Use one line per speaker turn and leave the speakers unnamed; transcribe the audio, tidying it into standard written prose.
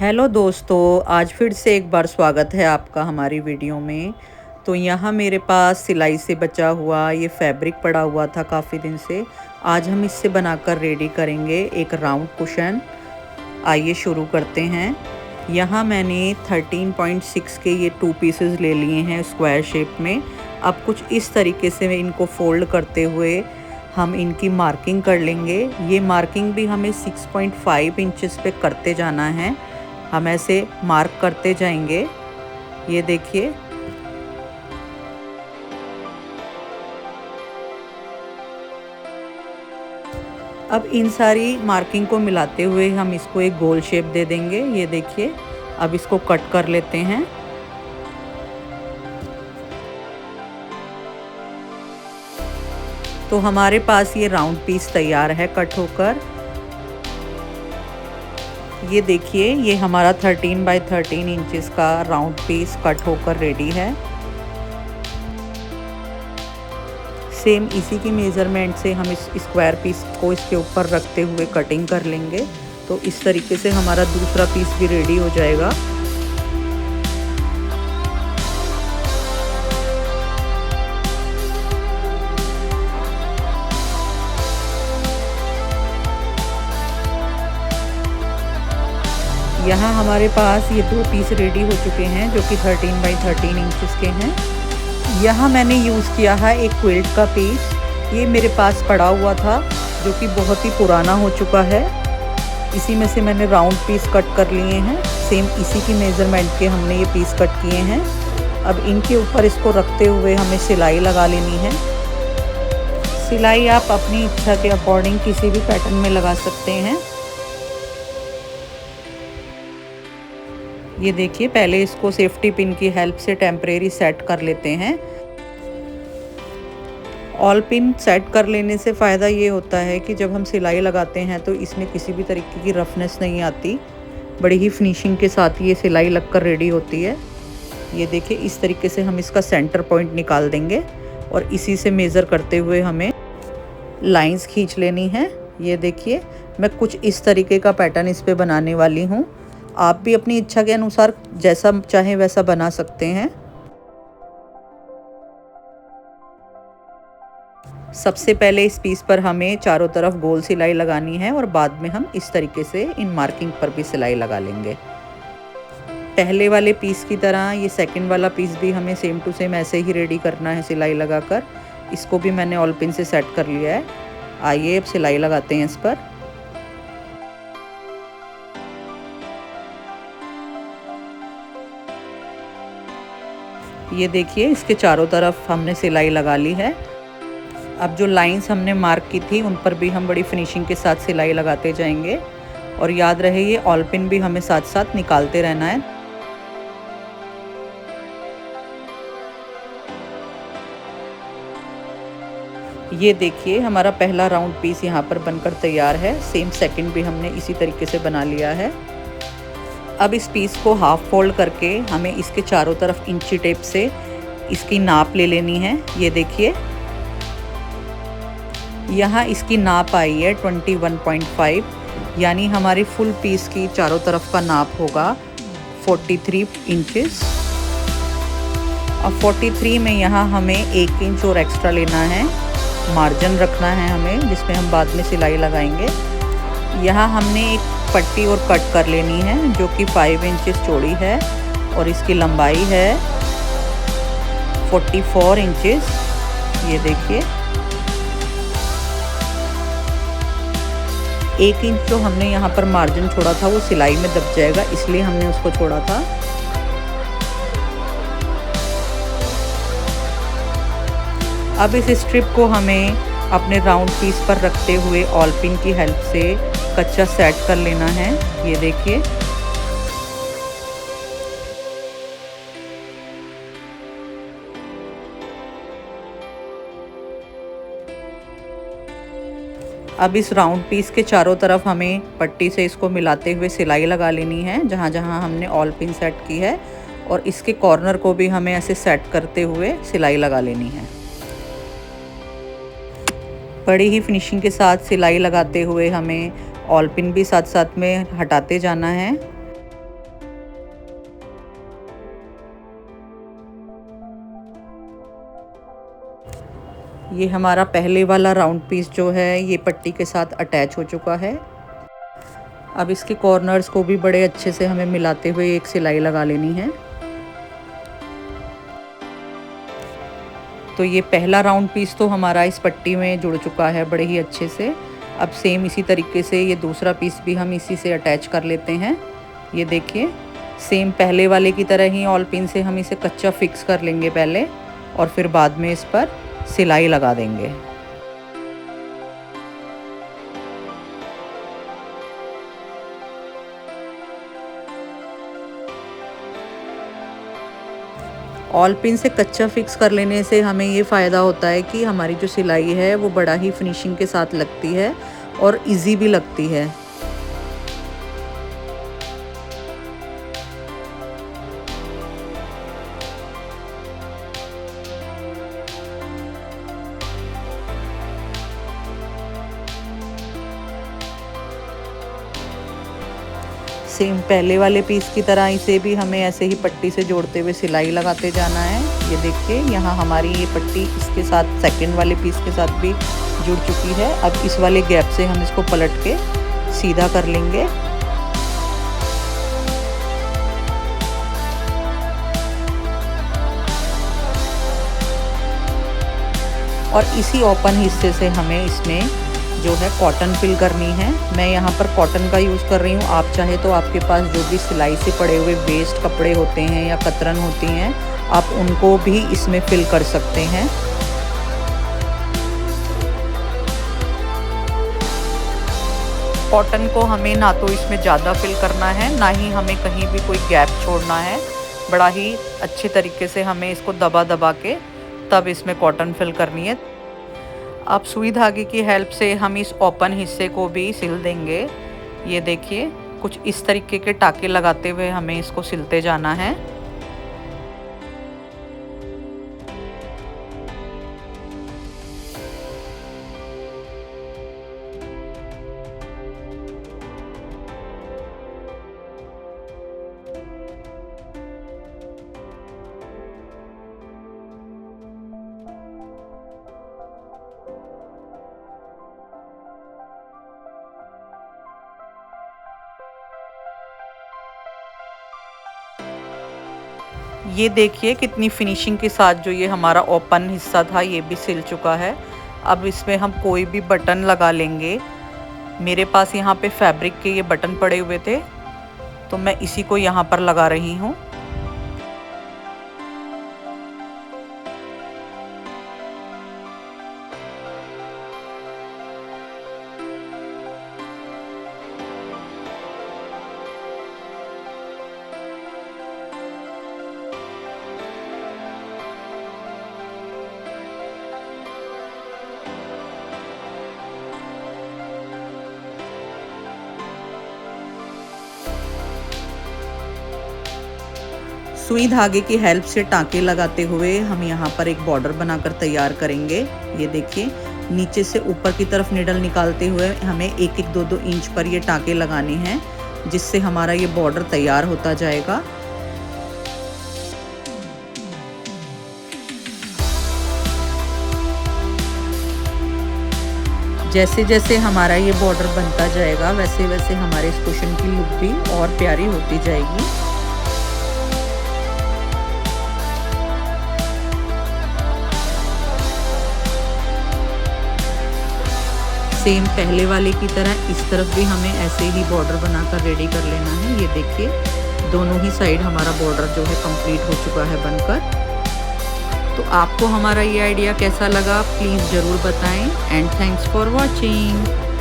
Hello दोस्तों, आज फिर से एक बार स्वागत है आपका हमारी वीडियो में। तो यहाँ मेरे पास सिलाई से बचा हुआ ये फैब्रिक पड़ा हुआ था काफ़ी दिन से। आज हम इससे बनाकर रेडी करेंगे एक राउंड कुशन। आइए शुरू करते हैं। यहाँ मैंने 13.6 के ये 2 पीसेस ले लिए हैं स्क्वायर शेप में। अब कुछ इस तरीके से इनको फोल्ड करते हुए हम इनकी मार्किंग कर लेंगे। ये मार्किंग भी हमें 6.5 इंचेस पे करते जाना है। हम ऐसे मार्क करते जाएंगे। ये देखिए, अब इन सारी मार्किंग को मिलाते हुए हम इसको एक गोल शेप दे देंगे। ये देखिए, अब इसको कट कर लेते हैं। तो हमारे पास ये राउंड पीस तैयार है कट होकर। ये देखिए, ये हमारा 13 बाय 13 इंचेस का राउंड पीस कट होकर रेडी है। सेम इसी की मेज़रमेंट से हम इस स्क्वायर पीस को इसके ऊपर रखते हुए कटिंग कर लेंगे। तो इस तरीके से हमारा दूसरा पीस भी रेडी हो जाएगा। यहाँ हमारे पास ये 2 पीस रेडी हो चुके हैं जो कि 13 बाई 13 इंचेस के हैं। यहाँ मैंने यूज़ किया है एक क्विल्ट का पीस। ये मेरे पास पड़ा हुआ था जो कि बहुत ही पुराना हो चुका है। इसी में से मैंने राउंड पीस कट कर लिए हैं। सेम इसी की मेज़रमेंट के हमने ये पीस कट किए हैं। अब इनके ऊपर इसको रखते हुए हमें सिलाई लगा लेनी है। सिलाई आप अपनी इच्छा के अकॉर्डिंग किसी भी पैटर्न में लगा सकते हैं। ये देखिए, पहले इसको सेफ्टी पिन की हेल्प से टेम्परेरी सेट कर लेते हैं। ऑल पिन सेट कर लेने से फ़ायदा ये होता है कि जब हम सिलाई लगाते हैं तो इसमें किसी भी तरीके की रफनेस नहीं आती। बड़ी ही फिनिशिंग के साथ ये सिलाई लगकर रेडी होती है। ये देखिए, इस तरीके से हम इसका सेंटर पॉइंट निकाल देंगे और इसी से मेज़र करते हुए हमें लाइंस खींच लेनी है। ये देखिए, मैं कुछ इस तरीके का पैटर्न इस पे बनाने वाली हूँ। आप भी अपनी इच्छा के अनुसार जैसा चाहें वैसा बना सकते हैं। सबसे पहले इस पीस पर हमें चारों तरफ गोल सिलाई लगानी है और बाद में हम इस तरीके से इन मार्किंग पर भी सिलाई लगा लेंगे। पहले वाले पीस की तरह ये सेकंड वाला पीस भी हमें सेम टू सेम ऐसे ही रेडी करना है सिलाई लगाकर। इसको भी मैंने ऑल पिन से सेट कर लिया है। आइए अब सिलाई लगाते हैं इस पर। ये देखिए, इसके चारों तरफ हमने सिलाई लगा ली है। अब जो लाइंस हमने मार्क की थी उन पर भी हम बड़ी फिनिशिंग के साथ सिलाई लगाते जाएंगे। और याद रहे, ये ऑल पिन भी हमें साथ साथ निकालते रहना है। ये देखिए, हमारा पहला राउंड पीस यहाँ पर बनकर तैयार है। सेम सेकंड भी हमने इसी तरीके से बना लिया है। अब इस पीस को हाफ फोल्ड करके हमें इसके चारों तरफ इंची टेप से इसकी नाप ले लेनी है। ये देखिए, यहाँ इसकी नाप आई है 21.5, यानी हमारी फुल पीस की चारों तरफ का नाप होगा 43 इंचेस। अब 43 में यहाँ हमें 1 इंच और एक्स्ट्रा लेना है। मार्जिन रखना है हमें, जिसमें हम बाद में सिलाई लगाएंगे। यहाँ हमने एक पट्टी और कट कर लेनी है जो कि 5 इंचेस चौड़ी है और इसकी लंबाई है 44 इंचेस। ये देखिए, 1 इंच जो हमने यहाँ पर मार्जिन छोड़ा था वो सिलाई में दब जाएगा, इसलिए हमने उसको छोड़ा था। अब इस स्ट्रिप को हमें अपने राउंड पीस पर रखते हुए ऑल पिन की हेल्प से कच्चा सेट कर लेना है। ये देखिए, अब इस राउंड पीस के चारों तरफ हमें पट्टी से इसको मिलाते हुए सिलाई लगा लेनी है जहाँ जहाँ हमने ऑल पिन सेट की है। और इसके कॉर्नर को भी हमें ऐसे सेट करते हुए सिलाई लगा लेनी है। बड़ी ही फिनिशिंग के साथ सिलाई लगाते हुए हमें ऑल पिन भी साथ साथ में हटाते जाना है। ये हमारा पहले वाला राउंड पीस जो है ये पट्टी के साथ अटैच हो चुका है। अब इसके कॉर्नर्स को भी बड़े अच्छे से हमें मिलाते हुए एक सिलाई लगा लेनी है। तो ये पहला राउंड पीस तो हमारा इस पट्टी में जुड़ चुका है बड़े ही अच्छे से। अब सेम इसी तरीके से ये दूसरा पीस भी हम इसी से अटैच कर लेते हैं। ये देखिए सेम पहले वाले की तरह ही ऑल पिन से हम इसे कच्चा फिक्स कर लेंगे पहले, और फिर बाद में इस पर सिलाई लगा देंगे। ऑल पिन से कच्चा फिक्स कर लेने से हमें ये फ़ायदा होता है कि हमारी जो सिलाई है वो बड़ा ही फिनिशिंग के साथ लगती है और इजी भी लगती है। सेम पहले वाले पीस की तरह इसे भी हमें ऐसे ही पट्टी से जोड़ते हुए सिलाई लगाते जाना है। ये देखिए यहाँ हमारी ये पट्टी इसके साथ सेकंड वाले पीस के साथ भी जुड़ चुकी है। अब इस वाले गैप से हम इसको पलट के सीधा कर लेंगे। और इसी ओपन हिस्से से हमें इसमें जो है कॉटन फिल करनी है। मैं यहाँ पर कॉटन का यूज़ कर रही हूँ। आप चाहे तो आपके पास जो भी सिलाई से पड़े हुए वेस्ट कपड़े होते हैं या कतरन होती हैं, आप उनको भी इसमें फिल कर सकते हैं। कॉटन को हमें ना तो इसमें ज़्यादा फिल करना है, ना ही हमें कहीं भी कोई गैप छोड़ना है। बड़ा ही अच्छे तरीके से हमें इसको दबा दबा के तब इसमें कॉटन फिल करनी है। अब सुई धागे की हेल्प से हम इस ओपन हिस्से को भी सिल देंगे। ये देखिए कुछ इस तरीके के टाके लगाते हुए हमें इसको सिलते जाना है। ये देखिए कितनी फिनिशिंग के साथ जो ये हमारा ओपन हिस्सा था ये भी सिल चुका है। अब इसमें हम कोई भी बटन लगा लेंगे। मेरे पास यहाँ पे फैब्रिक के ये बटन पड़े हुए थे, तो मैं इसी को यहाँ पर लगा रही हूँ। सुई धागे की हेल्प से टाँके लगाते हुए हम यहाँ पर एक बॉर्डर बनाकर तैयार करेंगे। ये देखिए नीचे से ऊपर की तरफ निडल निकालते हुए हमें 1-1, 2-2 इंच पर ये टाँके लगाने हैं, जिससे हमारा ये बॉर्डर तैयार होता जाएगा। जैसे जैसे हमारा ये बॉर्डर बनता जाएगा वैसे वैसे हमारे इस कुशन की लुक भी और प्यारी होती जाएगी। सेम पहले वाले की तरह इस तरफ भी हमें ऐसे ही बॉर्डर बनाकर रेडी कर लेना है। ये देखिए दोनों ही साइड हमारा बॉर्डर जो है कंप्लीट हो चुका है बनकर। तो आपको हमारा ये आइडिया कैसा लगा प्लीज़ ज़रूर बताएं। And thanks for watching.